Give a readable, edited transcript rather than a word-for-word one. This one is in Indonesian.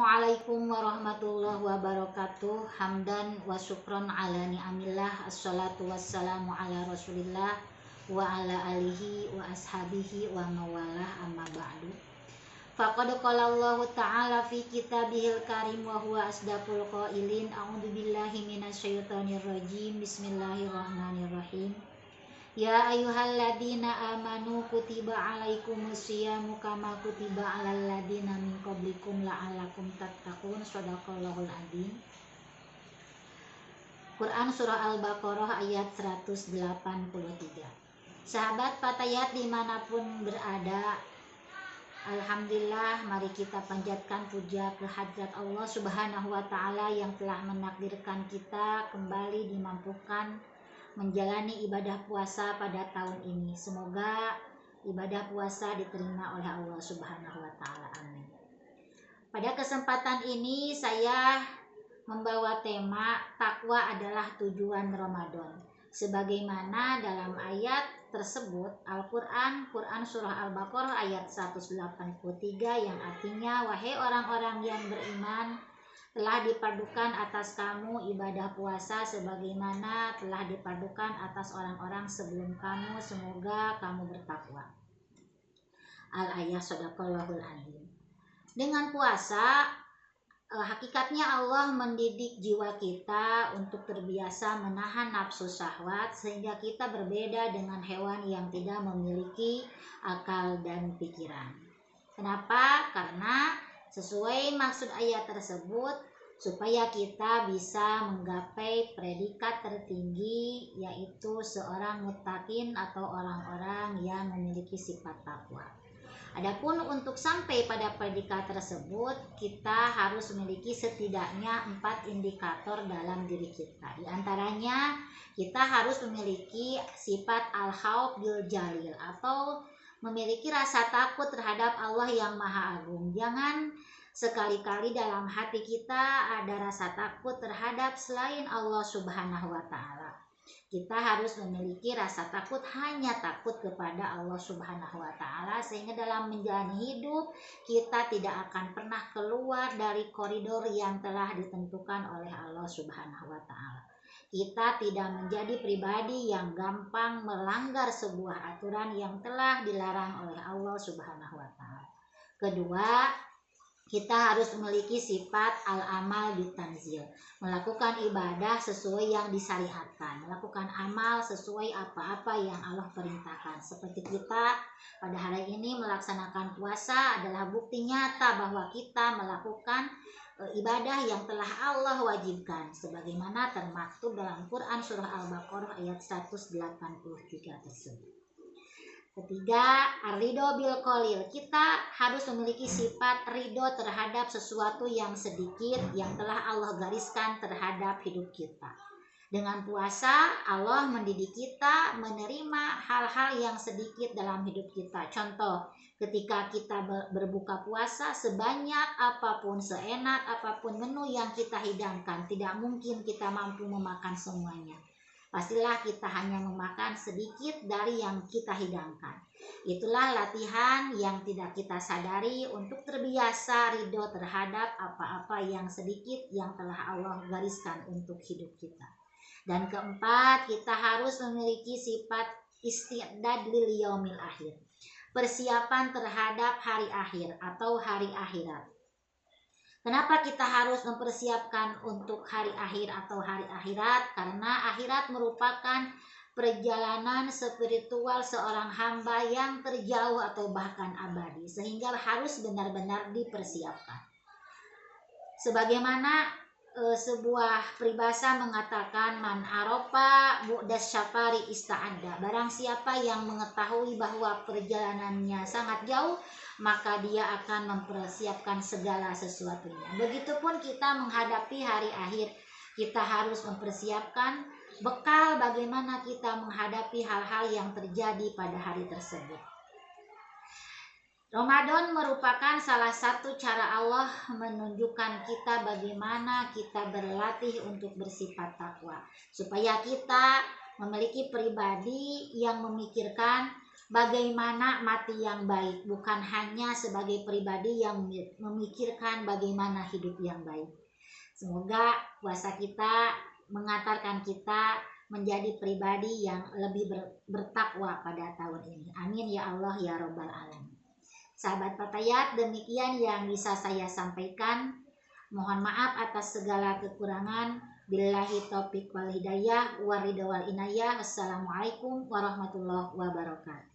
Assalamualaikum warahmatullahi wabarakatuh. Hamdan wa syukron ala ni'amillah. Assalatu wassalamu ala rasulillah wa ala alihi wa ashabihi wa mawalah amma ba'du. Faqad qala Allah ta'ala fi kitabihil karim wa huwa asdaqul qailin. A'udzu billahi minasyaitonir rajim. Bismillahirrahmanirrahim. Ya ayyuhalladzina amanu kutiba alaikumusyiyamu kama kutiba alal ladzina min qablikum la'allakum tattaqun. Shadaqallahul adzim. Quran surah Al-Baqarah ayat 183. Sahabat Fatayat dimanapun berada, alhamdulillah, mari kita panjatkan puja kehadrat Allah Subhanahu wa ta'ala yang telah menakdirkan kita kembali dimampukan menjalani ibadah puasa pada tahun ini. Semoga ibadah puasa diterima oleh Allah Subhanahu wa ta'ala. Amin. Pada kesempatan ini saya membawa tema takwa adalah tujuan Ramadan. Sebagaimana dalam ayat tersebut Quran surah Al-Baqarah ayat 183 yang artinya, wahai orang-orang yang beriman, telah dipadukan atas kamu ibadah puasa sebagaimana telah dipadukan atas orang-orang sebelum kamu, semoga kamu bertakwa. Al-ayah. Shadaqallahul adzim. Dengan puasa, hakikatnya Allah mendidik jiwa kita untuk terbiasa menahan nafsu syahwat, sehingga kita berbeda dengan hewan yang tidak memiliki akal dan pikiran. Kenapa? Karena sesuai maksud ayat tersebut, supaya kita bisa menggapai predikat tertinggi, yaitu seorang muttaqin atau orang-orang yang memiliki sifat takwa. Adapun untuk sampai pada predikat tersebut, kita harus memiliki setidaknya 4 indikator dalam diri kita. Di antaranya, kita harus memiliki sifat al-khauf bil jalil atau memiliki rasa takut terhadap Allah yang Maha Agung. Jangan sekali-kali dalam hati kita ada rasa takut terhadap selain Allah Subhanahu wa ta'ala. Kita harus memiliki rasa takut, hanya takut kepada Allah Subhanahu wa ta'ala, sehingga dalam menjalani hidup kita tidak akan pernah keluar dari koridor yang telah ditentukan oleh Allah Subhanahu wa ta'ala. Kita tidak menjadi pribadi yang gampang melanggar sebuah aturan yang telah dilarang oleh Allah Subhanahu wa ta'ala. Kedua, kita harus memiliki sifat al-amal bitanzil, melakukan ibadah sesuai yang disyariatkan, melakukan amal sesuai apa-apa yang Allah perintahkan. Seperti kita pada hari ini melaksanakan puasa adalah bukti nyata bahwa kita melakukan ibadah yang telah Allah wajibkan, sebagaimana termaktub dalam Quran surah Al-Baqarah ayat 183 tersebut. Ketiga, ar-ridho bil qalil. Kita harus memiliki sifat ridho terhadap sesuatu yang sedikit yang telah Allah gariskan terhadap hidup kita. Dengan puasa, Allah mendidik kita menerima hal-hal yang sedikit dalam hidup kita. Contoh, ketika kita berbuka puasa, sebanyak apapun, seenak apapun menu yang kita hidangkan, tidak mungkin kita mampu memakan semuanya. Pastilah kita hanya memakan sedikit dari yang kita hidangkan. Itulah latihan yang tidak kita sadari untuk terbiasa ridho terhadap apa-apa yang sedikit yang telah Allah gariskan untuk hidup kita. Dan keempat, kita harus memiliki sifat isti'dad lil yaumil akhir, persiapan terhadap hari akhir atau hari akhirat. Kenapa kita harus mempersiapkan untuk hari akhir atau hari akhirat? Karena akhirat merupakan perjalanan spiritual seorang hamba yang terjauh atau bahkan abadi, sehingga harus benar-benar dipersiapkan. Sebagaimana sebuah peribahasa mengatakan, man arofa bu'das syafari ista'adda. Barang siapa yang mengetahui bahwa perjalanannya sangat jauh, maka dia akan mempersiapkan segala sesuatunya. Begitupun kita menghadapi hari akhir, kita harus mempersiapkan bekal bagaimana kita menghadapi hal-hal yang terjadi pada hari tersebut. Ramadan merupakan salah satu cara Allah menunjukkan kita bagaimana kita berlatih untuk bersifat takwa, supaya kita memiliki pribadi yang memikirkan bagaimana mati yang baik, bukan hanya sebagai pribadi yang memikirkan bagaimana hidup yang baik. Semoga puasa kita mengantarkan kita menjadi pribadi yang lebih bertakwa pada tahun ini. Amin ya Allah ya Rabbal Alamin. Sahabat Fatayat, demikian yang bisa saya sampaikan. Mohon maaf atas segala kekurangan. Billahi taufiq wal hidayah, waridha wal inayah. Wassalamualaikum warahmatullahi wabarakatuh.